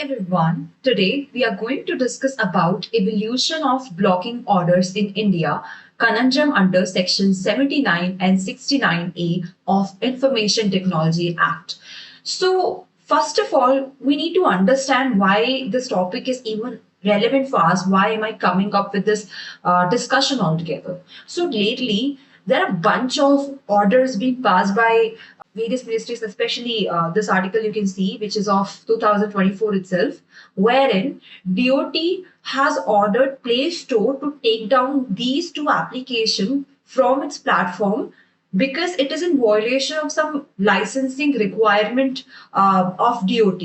everyone. Today we are going to discuss about evolution of blocking orders in India, Conundrum under section 79 and 69A of Information Technology Act. So, first of all, we need to understand why this topic is even relevant for us. Why am I coming up with this discussion altogether? So, lately, there are a bunch of orders being passed by various ministries, especially this article you can see, which is of 2024 itself, wherein DOT has ordered Play Store to take down these two applications from its platform because it is in violation of some licensing requirement of DOT.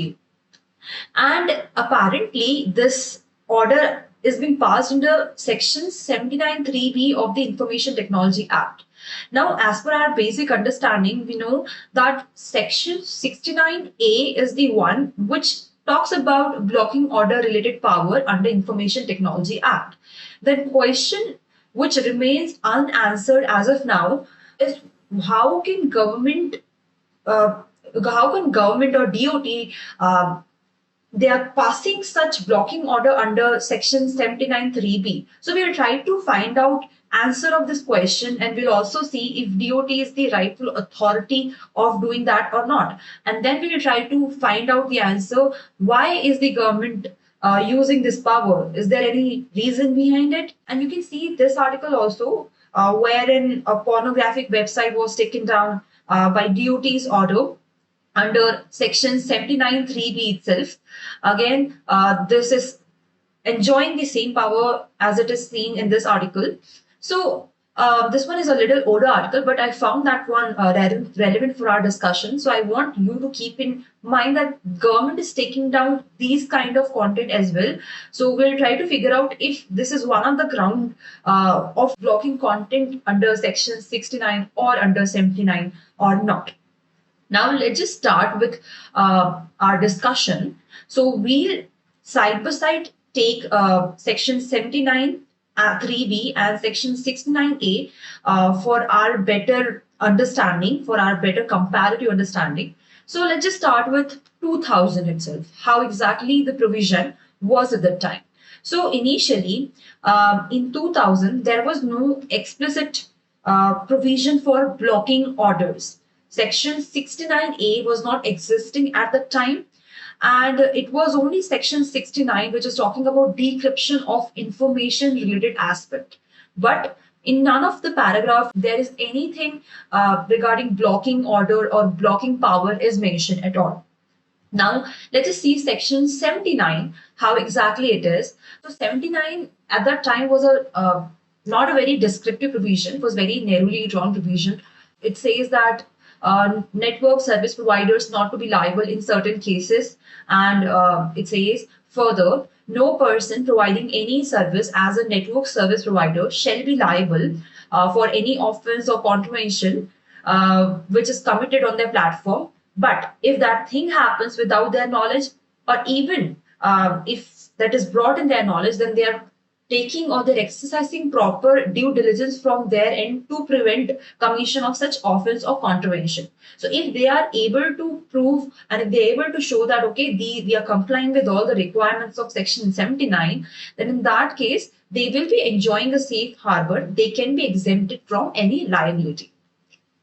And apparently, this order is being passed under Section 79(3)(b) of the Information Technology Act. Now, as per our basic understanding, we know that Section 69A is the one which talks about blocking order related power under Information Technology Act. The question which remains unanswered as of now is how can government uh, or DOT they are passing such blocking order under section 79(3)(b). So we'll try to find out answer of this question, and we'll also see if DOT is the rightful authority of doing that or not. And then we will try to find out the answer. Why is the government using this power? Is there any reason behind it? And you can see this article also, wherein a pornographic website was taken down by DOT's order under section 79(3)(b) itself. Again, this is enjoying the same power as it is seen in this article. So this one is a little older article, but I found that one relevant for our discussion. So I want you to keep in mind that government is taking down these kind of content as well. So we'll try to figure out if this is one of the ground of blocking content under section 69 or under 79 or not. Now let's just start with our discussion. So we'll side by side take section 79 3B and section 69A for our better understanding, for our better comparative understanding. So let's just start with 2000 itself, how exactly the provision was at that time. So initially in 2000, there was no explicit provision for blocking orders. Section 69A was not existing at the time, and it was only section 69 which is talking about decryption of information related aspect. But in none of the paragraph there is anything regarding blocking order or blocking power is mentioned at all. Now let us see section 79, how exactly it is. So 79 at that time was a not a very descriptive provision, it was very narrowly drawn provision. It says that network service providers not to be liable in certain cases, and it says further, no person providing any service as a network service provider shall be liable for any offense or contravention which is committed on their platform. But if that thing happens without their knowledge, or even if that is brought in their knowledge, then they are taking or they're exercising proper due diligence from their end to prevent commission of such offense or contravention. So if they are able to prove and if they're able to show that, okay, we are complying with all the requirements of section 79, then in that case, they will be enjoying a safe harbor. They can be exempted from any liability.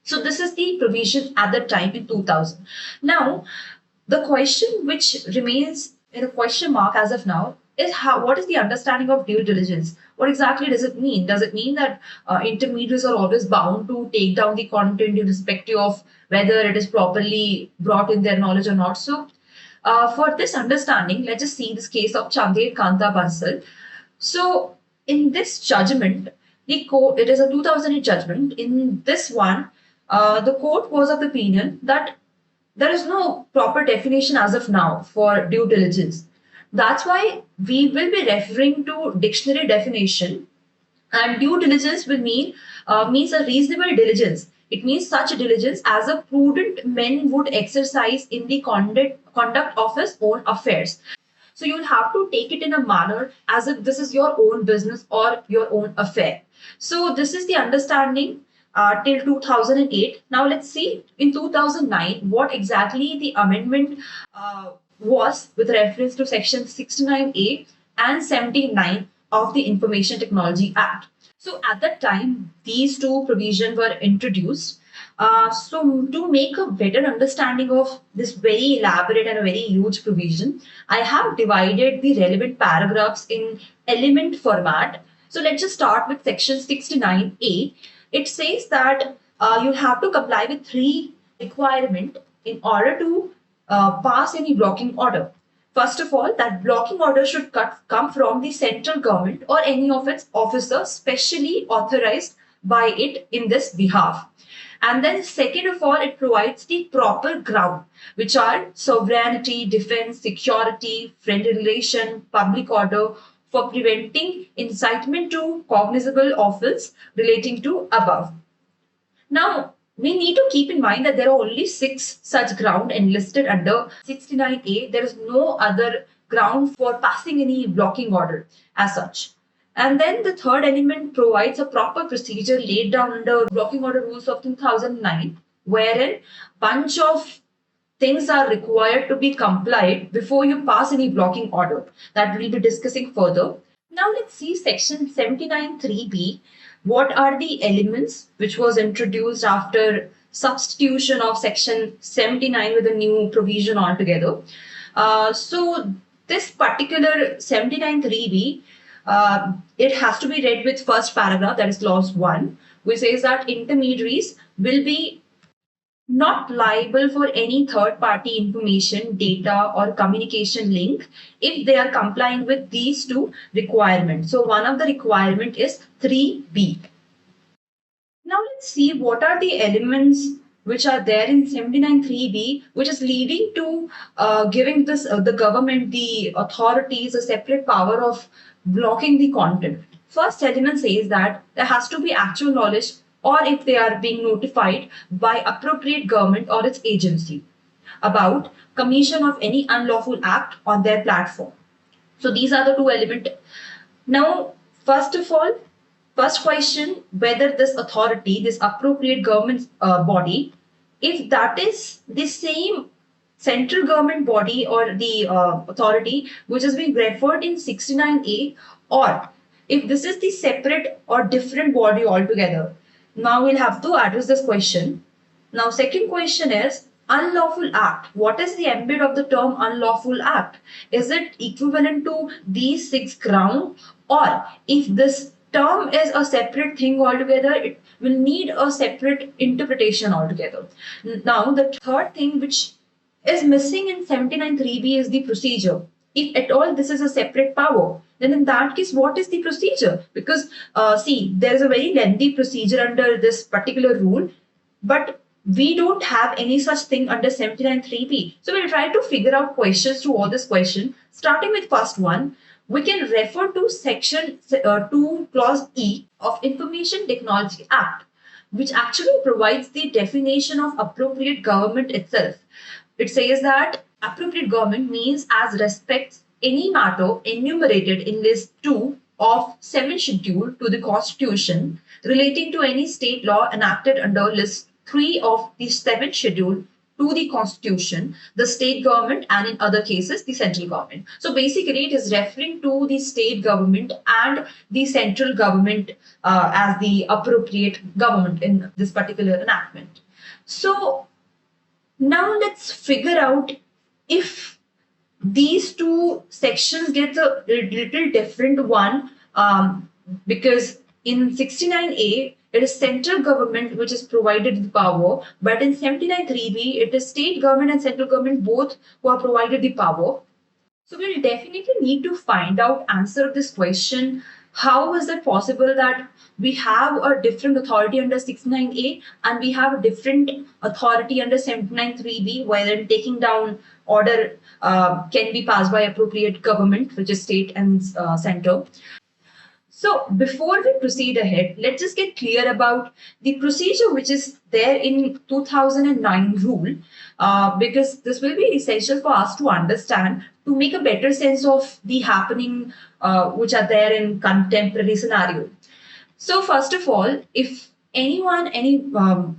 So this is the provision at the time in 2000. Now, the question which remains in a question mark as of now is what is the understanding of due diligence? What exactly does it mean? Does it mean that intermediaries are always bound to take down the content irrespective of whether it is properly brought in their knowledge or not? So for this understanding, let's just see this case of Chandev Kanta Bansal. So in this judgment, the court, it is a 2008 judgment. In this one, the court was of the opinion that there is no proper definition as of now for due diligence. That's why we will be referring to dictionary definition, and due diligence will means a reasonable diligence. It means such diligence as a prudent man would exercise in the conduct of his own affairs. So you'll have to take it in a manner as if this is your own business or your own affair. So this is the understanding till 2008. Now let's see in 2009 what exactly the amendment was with reference to section 69A and 79 of the Information Technology Act. So at that time, these two provisions were introduced. So to make a better understanding of this very elaborate and a very huge provision, I have divided the relevant paragraphs in element format. So let's just start with section 69A. It says that you have to comply with three requirements in order to pass any blocking order. First of all, that blocking order should come from the central government or any of its officers specially authorized by it in this behalf. And then, second of all, it provides the proper ground, which are sovereignty, defense, security, friendly relation, public order, for preventing incitement to cognizable offense relating to above. Now, we need to keep in mind that there are only six such ground enlisted under 69A. There is no other ground for passing any blocking order as such. And then the third element provides a proper procedure laid down under blocking order rules of 2009, wherein bunch of things are required to be complied before you pass any blocking order that we'll be discussing further. Now let's see section 79.3b. What are the elements which was introduced after substitution of section 79 with a new provision altogether? So this particular 79.3b, it has to be read with first paragraph, that is clause 1, which says that intermediaries will be not liable for any third party information, data, or communication link if they are complying with these two requirements. So one of the requirement is 3b. Now let's see what are the elements which are there in 79.3b, which is leading to giving this the government, the authorities, a separate power of blocking the content. First element says that there has to be actual knowledge, or if they are being notified by appropriate government or its agency about commission of any unlawful act on their platform. So these are the two elements. Now, first of all, first question, whether this authority, this appropriate government body, if that is the same central government body or the authority which has been referred in 69A, or if this is the separate or different body altogether. Now we'll have to address this question. Now, second question is unlawful act. What is the ambit of the term unlawful act? Is it equivalent to these six ground, or if this term is a separate thing altogether, it will need a separate interpretation altogether. Now, the third thing which is missing in 79.3b is the procedure. If at all this is a separate power, then in that case, what is the procedure? Because see, there is a very lengthy procedure under this particular rule, but we don't have any such thing under 79.3b. So we'll try to figure out questions to all this question. Starting with first one, we can refer to section 2 clause E of Information Technology Act, which actually provides the definition of appropriate government itself. It says that appropriate government means as respects any matter enumerated in list 2 of 7 schedule to the constitution relating to any state law enacted under list 3 of the 7th schedule to the constitution, the state government, and in other cases the central government. So basically it is referring to the state government and the central government as the appropriate government in this particular enactment. So now let's figure out if these two sections get a little different one, because in 69A it is central government which is provided the power, but in 79.3b it is state government and central government both who are provided the power. So we'll definitely need to find out answer this question. How is it possible that we have a different authority under 69A and we have a different authority under 79.3b, wherein taking down order can be passed by appropriate government, which is state and center. So before we proceed ahead, let's just get clear about the procedure which is there in 2009 rule, because this will be essential for us to understand to make a better sense of the happening which are there in contemporary scenario. So first of all, if anyone, any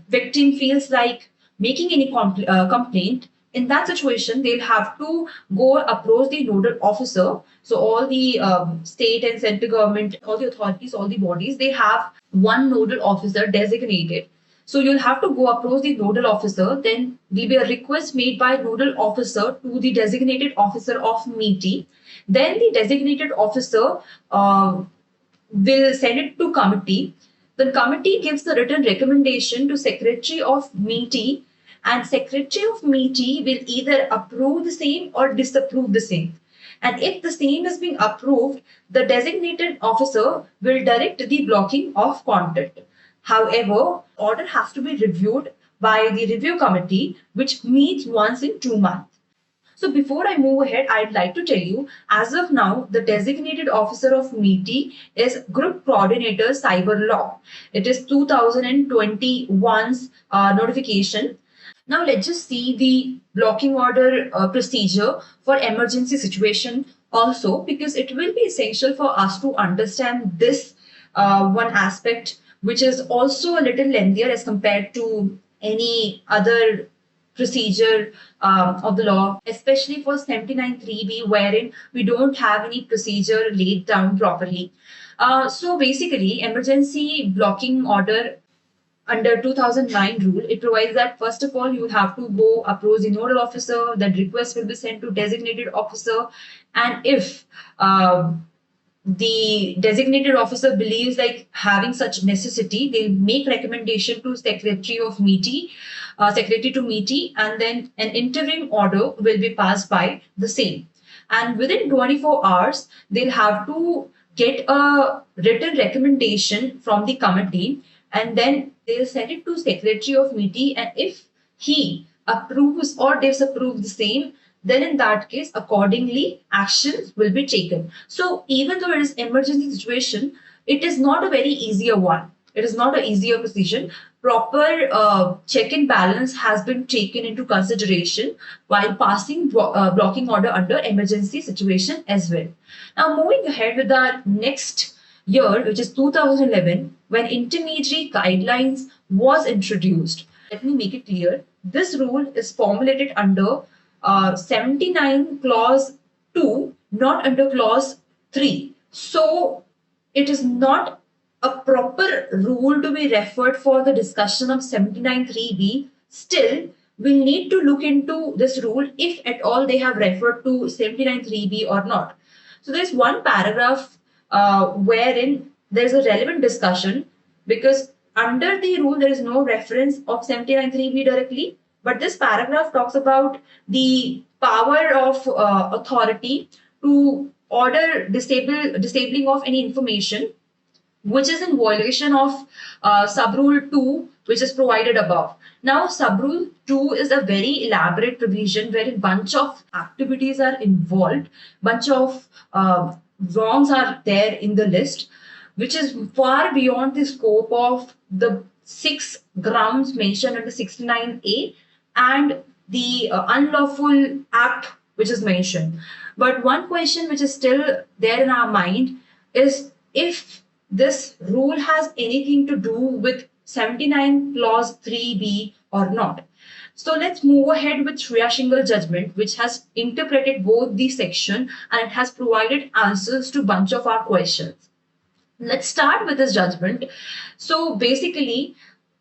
victim feels like making any complaint, In that situation, they'll have to go approach the nodal officer. So all the state and central government, all the authorities, all the bodies, they have one nodal officer designated. So you'll have to go approach the nodal officer. Then there'll be a request made by nodal officer to the designated officer of MITI. Then the designated officer will send it to committee. The committee gives the written recommendation to Secretary of MITI, and Secretary of MITI will either approve the same or disapprove the same. And if the same is being approved, the designated officer will direct the blocking of content. However, order has to be reviewed by the review committee, which meets once in 2 months. So before I move ahead, I'd like to tell you, as of now, the designated officer of MITI is Group Coordinator Cyber Law. It is 2021's notification. Now let's just see the blocking order procedure for emergency situation also, because it will be essential for us to understand this one aspect, which is also a little lengthier as compared to any other procedure of the law, especially for 79(3)(b), wherein we don't have any procedure laid down properly. So basically, emergency blocking order under 2009 rule, it provides that first of all, you have to go approach the nodal officer, that request will be sent to designated officer, and if the designated officer believes like having such necessity, they'll make recommendation to Secretary of MITI, Secretary to MITI, and then an interim order will be passed by the same. And within 24 hours, they'll have to get a written recommendation from the committee, and then they'll send it to Secretary of MITI, and if he approves or disapproves the same, then in that case, accordingly, actions will be taken. So even though it is emergency situation, it is not a very easier one. It is not an easier decision. Proper check and balance has been taken into consideration while passing blocking order under emergency situation as well. Now moving ahead with our next year, which is 2011, when intermediary guidelines was introduced. Let me make it clear. This rule is formulated under 79 clause 2, not under clause 3. So it is not a proper rule to be referred for the discussion of 79(3)(b. Still, we need to look into this rule if at all they have referred to 79(3)(b) or not. So there's one paragraph wherein there's a relevant discussion, because under the rule there is no reference of 79(3)(b) directly, but this paragraph talks about the power of authority to order disabling of any information which is in violation of subrule 2, which is provided above. Now, subrule 2 is a very elaborate provision where a bunch of activities are involved, bunch of wrongs are there in the list, which is far beyond the scope of the 6 grounds mentioned under 69A and the unlawful act which is mentioned. But one question which is still there in our mind is if this rule has anything to do with 79 clause 3b or not. So let's move ahead with Shreya Shingal judgment, which has interpreted both the section and it has provided answers to bunch of our questions. Let's start with this judgment. So basically,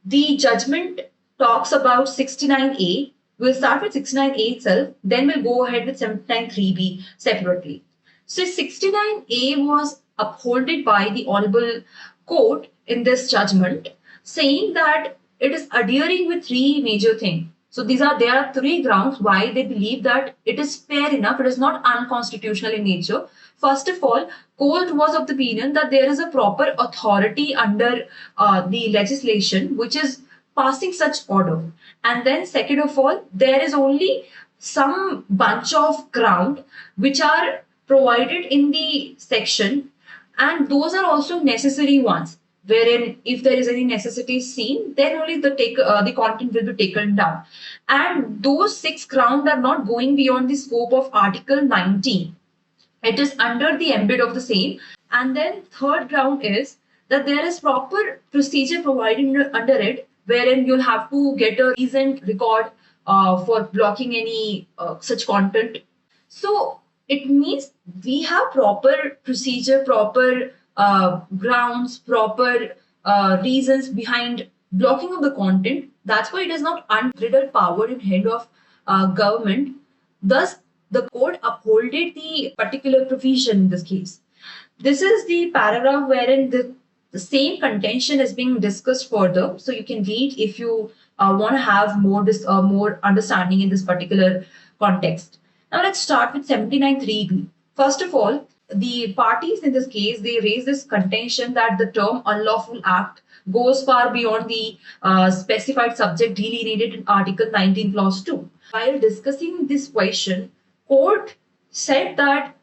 the judgment talks about 69A. We'll start with 69A itself, then we'll go ahead with 79(3)(b) separately. So 69A was upholded by the Honorable Court in this judgment, saying that it is adhering with 3 major things. So there are 3 grounds why they believe that it is fair enough, it is not unconstitutional in nature. First of all, court was of the opinion that there is a proper authority under the legislation which is passing such order. And then second of all, there is only some bunch of ground which are provided in the section, and those are also necessary ones, wherein if there is any necessity seen, then only the content will be taken down. And those 6 grounds are not going beyond the scope of Article 19. It is under the ambit of the same. And then third ground is that there is proper procedure provided under it, wherein you'll have to get a recent record for blocking any such content. So it means we have proper procedure, proper grounds, proper reasons behind blocking of the content. That's why it is not unbridled power in hand of government. Thus, the court upholded the particular provision in this case. This is the paragraph wherein the same contention is being discussed further. So you can read if you want to have more understanding in this particular context. Now let's start with 79(3)(b). First of all, the parties in this case, they raise this contention that the term unlawful act goes far beyond the specified subject delineated in Article 19, Clause 2. While discussing this question, court said that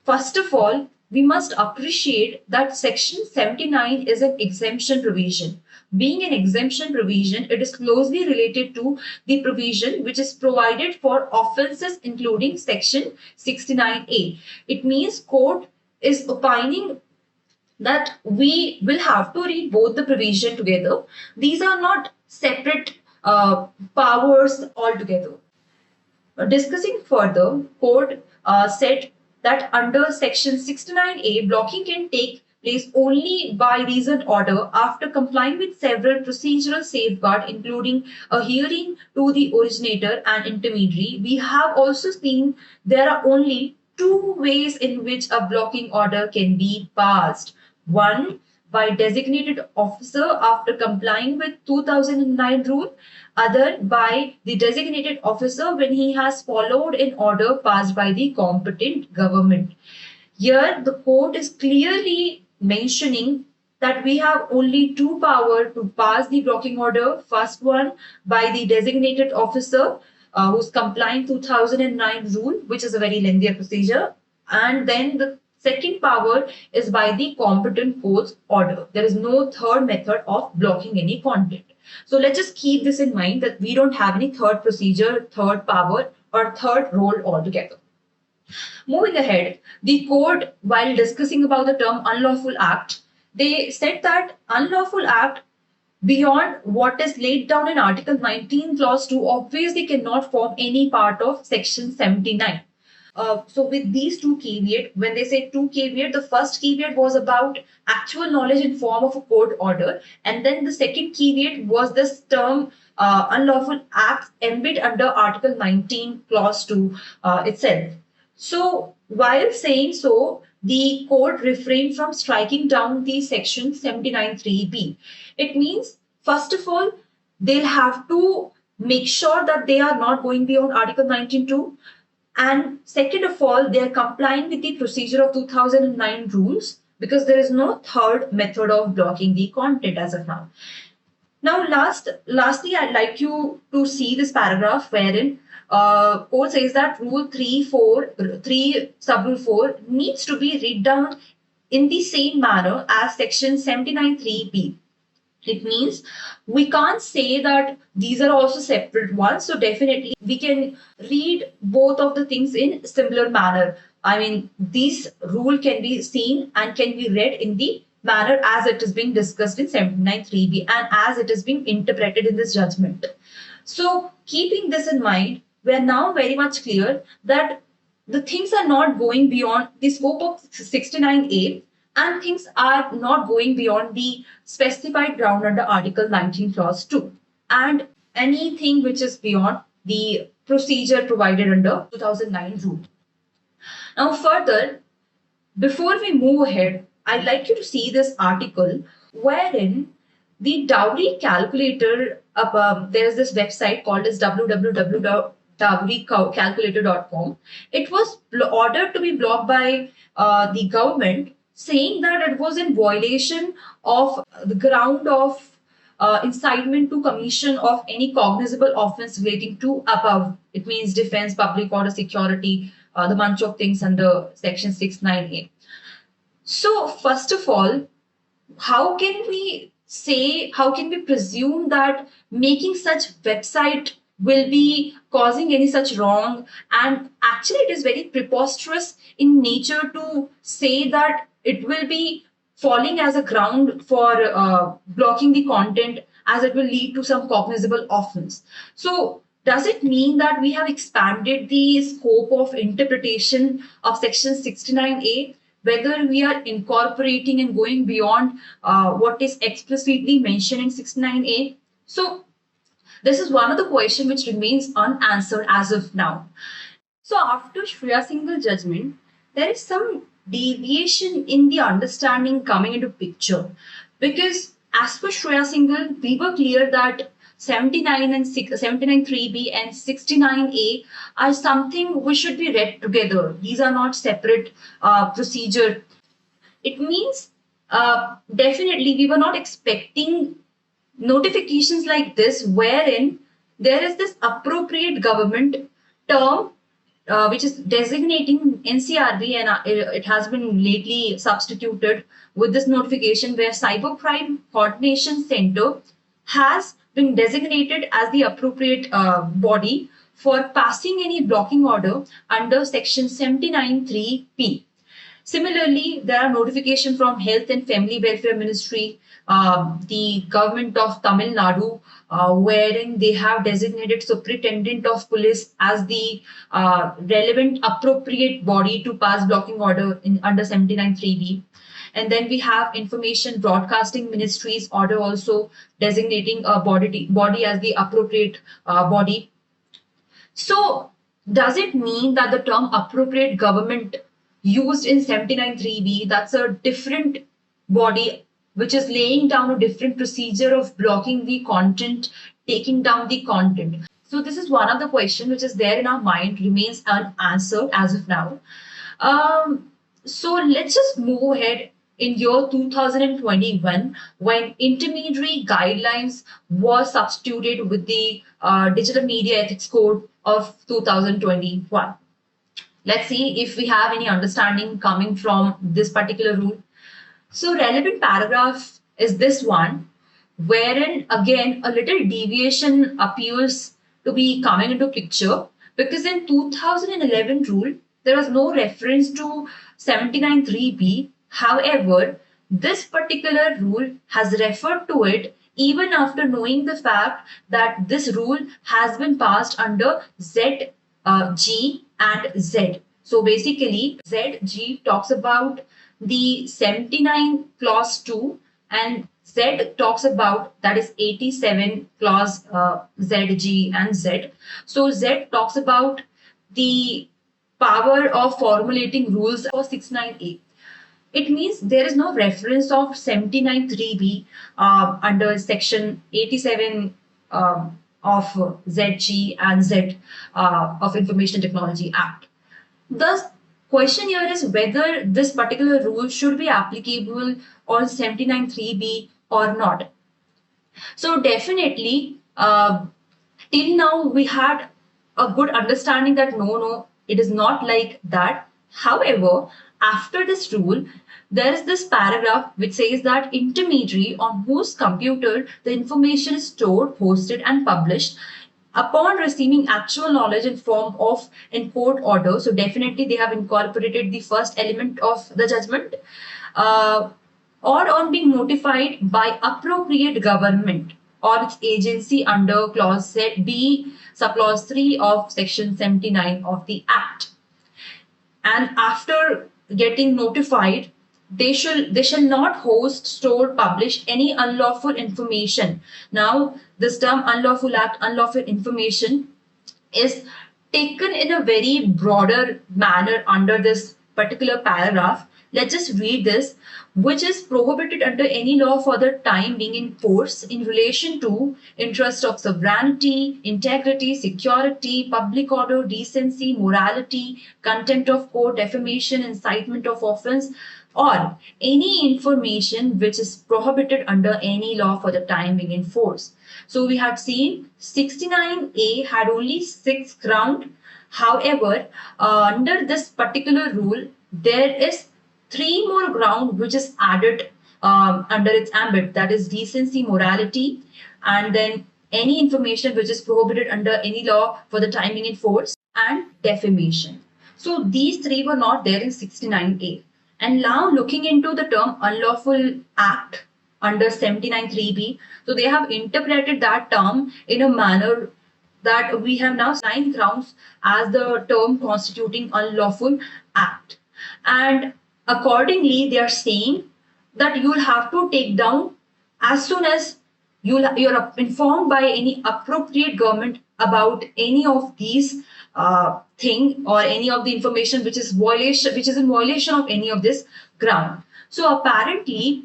first of all, we must appreciate that Section 79 is an exemption provision. Being an exemption provision, it is closely related to the provision which is provided for offences including Section 69A. It means court is opining that we will have to read both the provision together. These are not separate powers altogether. Discussing further, court said that under Section 69A, blocking can take place only by reasoned order after complying with several procedural safeguards, including a hearing to the originator and intermediary. We have also seen there are only two ways in which a blocking order can be passed. One, by designated officer after complying with 2009 rule, other by the designated officer when he has followed an order passed by the competent government. Here the court is clearly mentioning that we have only two power to pass the blocking order. First one by the designated officer who's complying 2009 rule, which is a very lengthy procedure, and then the second power is by the competent court's order. There is no third method of blocking any content. So let's just keep this in mind that we don't have any third procedure, third power, or third role altogether. Moving ahead, the court, while discussing about the term unlawful act, they said that unlawful act beyond what is laid down in Article 19, Clause 2 obviously cannot form any part of Section 79. So with these two caveat, when they say two caveat, the first caveat was about actual knowledge in form of a court order, and then the second caveat was this term unlawful acts embed under Article 19 Clause 2 itself. So while saying so, the court refrained from striking down the Section 79(3)(b). It means, first of all, they'll have to make sure that they are not going beyond Article 19(2). And second of all, they are complying with the procedure of 2009 rules because there is no third method of blocking the content as of now. Now, lastly, I'd like you to see this paragraph wherein court says that Rule 3 sub-rule 4 needs to be read down in the same manner as Section 79(3)(b). It means we can't say that these are also separate ones. So definitely we can read both of the things in similar manner. I mean, this rule can be seen and can be read in the manner as it is being discussed in 79(3)(b) and as it is being interpreted in this judgment. So keeping this in mind, we are now very much clear that the things are not going beyond the scope of 69A, and things are not going beyond the specified ground under Article 19 Clause 2 and anything which is beyond the procedure provided under 2009 rule. Now further, before we move ahead, I'd like you to see this article wherein the dowry calculator, there is this website called as www.dowrycalculator.com. It was ordered to be blocked by the government, saying that it was in violation of the ground of incitement to commission of any cognizable offense relating to above. It means defense, public order, security, the bunch of things under Section 69A. So first of all, how can we presume that making such website will be causing any such wrong? And actually it is very preposterous in nature to say that it will be falling as a ground for blocking the content as it will lead to some cognizable offense. So Does it mean that we have expanded the scope of interpretation of Section 69A? Whether we are incorporating and going beyond what is explicitly mentioned in 69A? So, this is one of the questions which remains unanswered as of now. So, after Shreya Singhal judgment, there is some deviation in the understanding coming into picture, because as per Shreya Singhal, we were clear that 79 and 79 3B and 69A are something which should be read together. These are not separate procedure. It means definitely we were not expecting notifications like this, wherein there is this appropriate government term which is designating NCRB, and it has been lately substituted with this notification where Cybercrime Coordination Center has been designated as the appropriate body for passing any blocking order under Section 79(3)(p). Similarly, there are notifications from Health and Family Welfare Ministry, the government of Tamil Nadu, wherein they have designated Superintendent of Police as the relevant appropriate body to pass blocking order under 79(3)(b). And then we have Information Broadcasting Ministry's order also designating a body as the appropriate body. So, does it mean that the term appropriate government used in 79(3)(b, that's a different body which is laying down a different procedure of blocking the content, taking down the content? So, this is one of the questions which is there in our mind, remains unanswered as of now. So, let's just move ahead in year 2021 when intermediary guidelines was substituted with the Digital Media Ethics Code of 2021. Let's see if we have any understanding coming from this particular rule. So, relevant paragraph is this one, wherein again a little deviation appears to be coming into picture, because in 2011 rule there was no reference to 79(3)(b. However, this particular rule has referred to it even after knowing the fact that this rule has been passed under Z, G and Z. So basically, ZG talks about the 79 clause 2 and Z talks about, that is 87 clause ZG and Z. So Z talks about the power of formulating rules for 69A. It means there is no reference of 79(3)(b under section 87 of ZG and Z of Information Technology Act. The question here is whether this particular rule should be applicable on 79(3)(b or not. So definitely, till now we had a good understanding that no, it is not like that. However, after this rule, there is this paragraph which says that intermediary on whose computer the information is stored, hosted and published upon receiving actual knowledge in form of in court order. So definitely they have incorporated the first element of the judgment, or on being notified by appropriate government or its agency under clause B, subclause 3 of section 79 of the Act. And after getting notified, they shall not host, store, publish any unlawful information. Now, this term unlawful act, unlawful information is taken in a very broader manner under this particular paragraph. Let's just read this, which is prohibited under any law for the time being in force in relation to interest of sovereignty, integrity, security, public order, decency, morality, contempt of court, defamation, incitement of offense, or any information which is prohibited under any law for the time being in force. So we have seen 69A had only 6 ground. However, under this particular rule, there is 3 more ground which is added under its ambit, that is decency, morality, and then any information which is prohibited under any law for the time being in force, and defamation. So these 3 were not there in 69A. And now looking into the term unlawful act under 79(3)(b, so they have interpreted that term in a manner that we have now 9 grounds as the term constituting unlawful act. And accordingly, they are saying that you'll have to take down as soon as you're informed by any appropriate government about any of these thing or any of the information which is in violation of any of this ground. So apparently,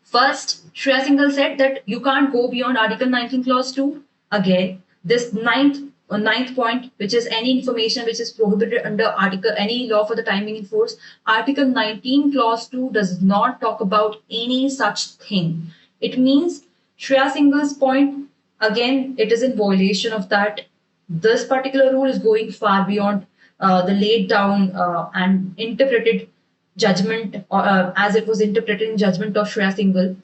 first, Shreya Singhal said that you can't go beyond Article 19, Clause 2. Again, this ninth point, which is any information which is prohibited under Article any law for the time being in force. Article 19, Clause 2 does not talk about any such thing. It means Shreya Singhal's point, again, it is in violation of that. This particular rule is going far beyond the laid down and interpreted judgment as it was interpreted in judgment of Shreya Singhal.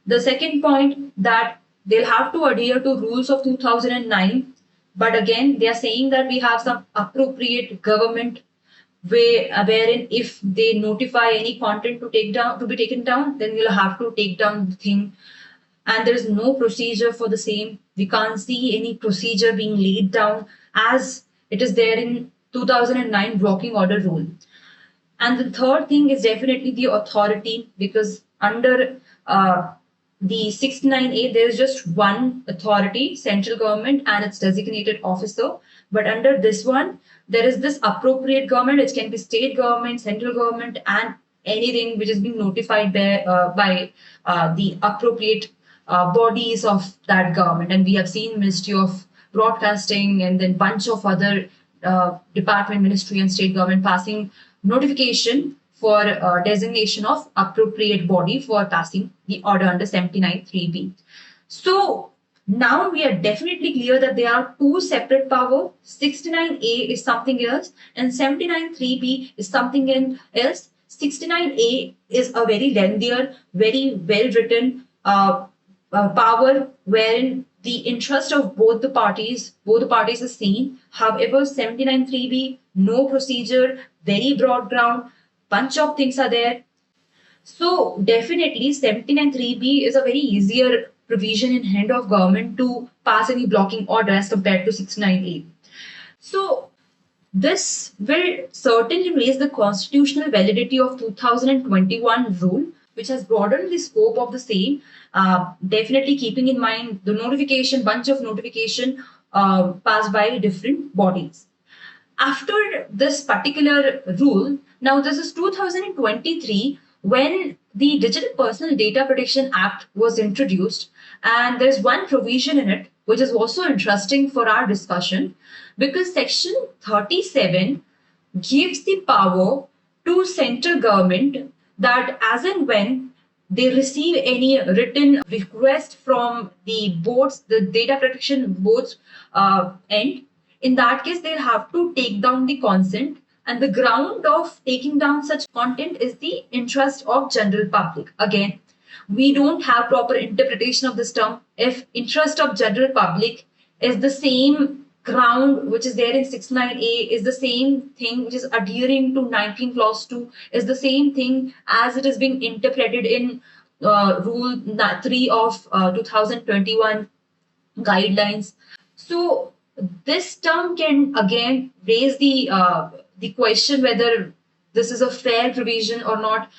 The second point, that they'll have to adhere to rules of 2009, but again they are saying that we have some appropriate government way wherein if they notify any content to be taken down, then we'll have to take down the thing, and there is no procedure for the same. We can't see any procedure being laid down as it is there in 2009 blocking order rule. And the third thing is definitely the authority, because under the 69A, there is just one authority, central government, and its designated officer. But under this one, there is this appropriate government, which can be state government, central government, and anything which is being notified by the appropriate bodies of that government. And we have seen Ministry of Broadcasting and then bunch of other department, ministry, and state government passing notification for designation of appropriate body for passing the order under 79(3)(b). So now we are definitely clear that there are two separate power. 69A is something else and 79(3)(b) is something else. 69A is a very lengthier, very well written power wherein the interest of both the parties is seen. However, 79(3)(b), no procedure, very broad ground, bunch of things are there. So definitely 79(3)(b) is a very easier provision in hand of government to pass any blocking order as compared to 69A. So this will certainly raise the constitutional validity of 2021 rule, which has broadened the scope of the same, definitely keeping in mind the bunch of notification passed by different bodies. After this particular rule, now this is 2023 when the Digital Personal Data Protection Act was introduced, and there's one provision in it which is also interesting for our discussion, because Section 37 gives the power to central government that as and when they receive any written request from the boards, the data protection boards end, in that case, they'll have to take down the consent, and the ground of taking down such content is the interest of general public. Again, we don't have proper interpretation of this term. If interest of general public is the same ground which is there in 69A, is the same thing which is adhering to 19 clause 2, is the same thing as it is being interpreted in rule 3 of 2021 guidelines. So this term can again raise the question whether this is a fair provision or not.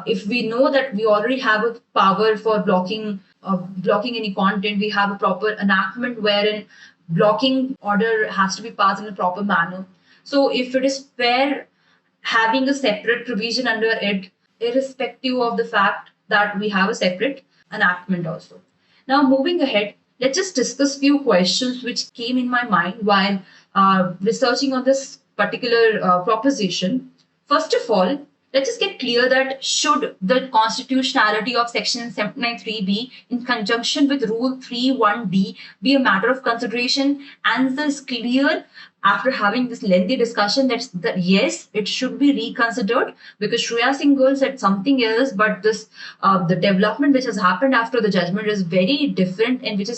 If we know that we already have a power for blocking any content, we have a proper enactment wherein blocking order has to be passed in a proper manner. So if it is fair having a separate provision under it, irrespective of the fact that we have a separate enactment also. Now moving ahead, let's just discuss few questions which came in my mind while researching on this particular proposition. First of all, let's just get clear that should the constitutionality of Section 79(3)(b) in conjunction with Rule 3(1)(d) be a matter of consideration? Answer is clear after having this lengthy discussion that yes, it should be reconsidered, because Shreya Singhal said something else, but this the development which has happened after the judgment is very different, and it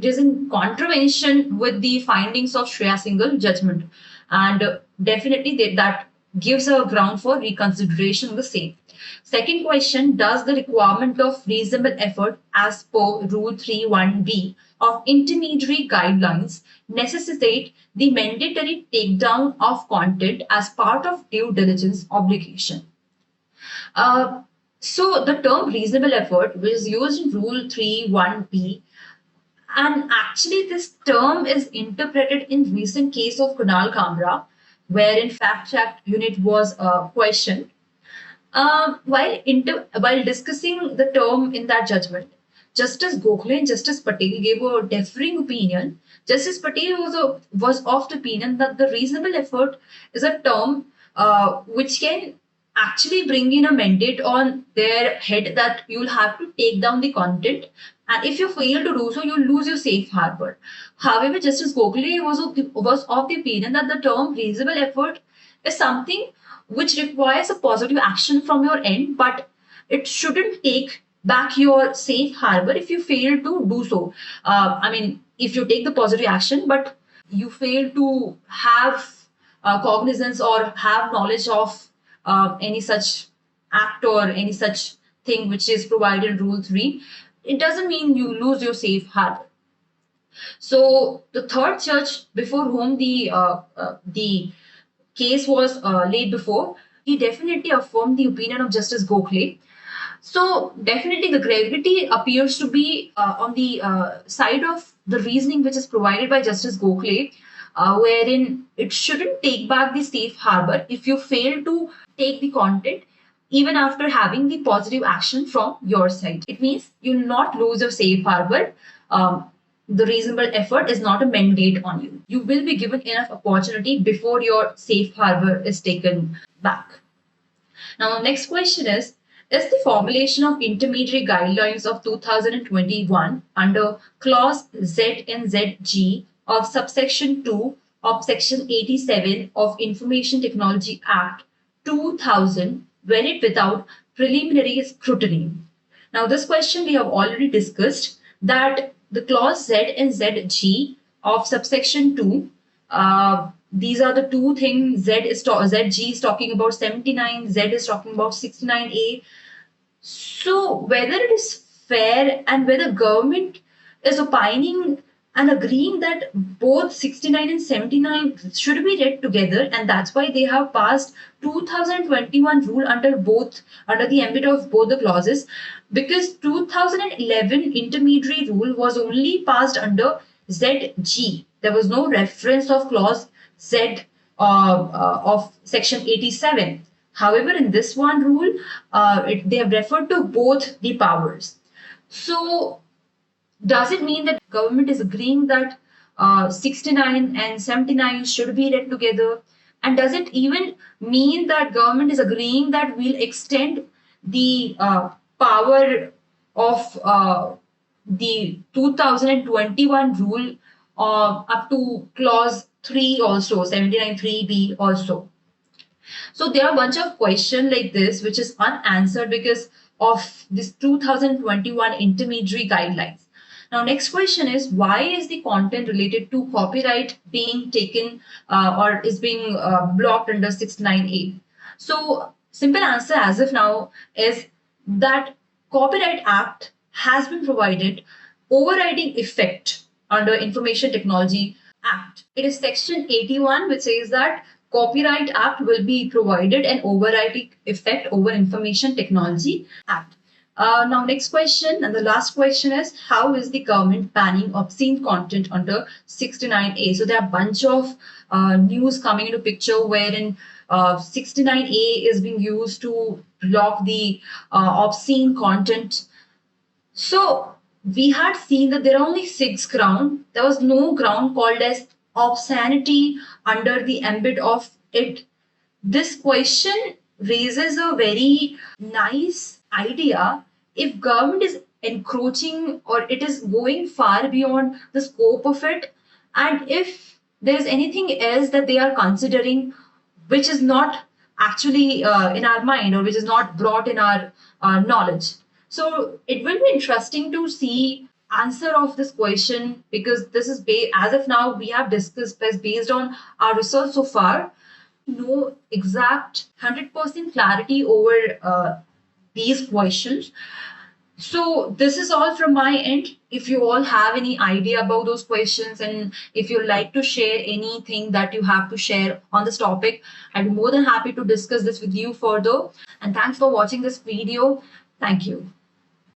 is in contravention with the findings of Shreya Singhal judgment, and definitely that gives a ground for reconsideration of the same. Second question, does the requirement of reasonable effort as per Rule 31B of intermediary guidelines necessitate the mandatory takedown of content as part of due diligence obligation? Uh, so the term reasonable effort was used in Rule 31B, and actually this term is interpreted in recent case of Kunal Kamra, wherein fact check unit was questioned. While discussing the term in that judgment, Justice Gokhale and Justice Patel gave a differing opinion. Justice Patel was of the opinion that the reasonable effort is a term which can actually bring in a mandate on their head that you'll have to take down the content, and if you fail to do so, you'll lose your safe harbor. However, Justice Gokhale was of the opinion that the term reasonable effort is something which requires a positive action from your end, but it shouldn't take back your safe harbor if you fail to do so. I mean, if you take the positive action, but you fail to have cognizance or have knowledge of any such act or any such thing which is provided in Rule 3, it doesn't mean you lose your safe harbor. So the third judge before whom the case was laid before, he definitely affirmed the opinion of Justice Gokhale. So definitely the gravity appears to be on the side of the reasoning which is provided by Justice Gokhale, wherein it shouldn't take back the safe harbor if you fail to take the content even after having the positive action from your side. It means you'll not lose your safe harbor. The reasonable effort is not a mandate on you. You will be given enough opportunity before your safe harbor is taken back. Now, next question is the formulation of intermediary guidelines of 2021 under clause Z and ZG of subsection 2 of section 87 of Information Technology Act 2000 valid without preliminary scrutiny? Now, this question we have already discussed, that the clause Z and ZG of subsection 2, these are the two things. ZG is talking about 79, Z is talking about 69A. So whether it is fair and whether government is opining and agreeing that both 69 and 79 should be read together, and that's why they have passed 2021 rule under the ambit of both the clauses, because 2011 intermediary rule was only passed under ZG. There was no reference of clause Z of section 87. However, in this one rule, they have referred to both the powers. So does it mean that government is agreeing that 69 and 79 should be read together? And does it even mean that government is agreeing that we'll extend the power of the 2021 rule up to clause 3 also, 79(3)(b) also? So there are a bunch of questions like this which is unanswered because of this 2021 intermediary guidelines. Now, next question is, why is the content related to copyright being taken or is being blocked under 69A? So simple answer as of now is that Copyright Act has been provided overriding effect under Information Technology Act. It is section 81 which says that Copyright Act will be provided an overriding effect over Information Technology Act. Now, next question and the last question is, how is the government banning obscene content under 69A? So there are a bunch of news coming into picture wherein 69A is being used to block the obscene content. So we had seen that there are only 6 grounds. There was no ground called as obscenity under the ambit of it. This question raises a very nice idea. If government is encroaching or it is going far beyond the scope of it, and if there is anything else that they are considering which is not actually in our mind or which is not brought in our knowledge. So it will be interesting to see answer of this question, because this is as of now we have discussed based on our research so far. know exact 100% clarity over these questions. So this is all from my end. If you all have any idea about those questions, and if you like to share anything that you have to share on this topic, I'd be more than happy to discuss this with you further. And thanks for watching this video. Thank you.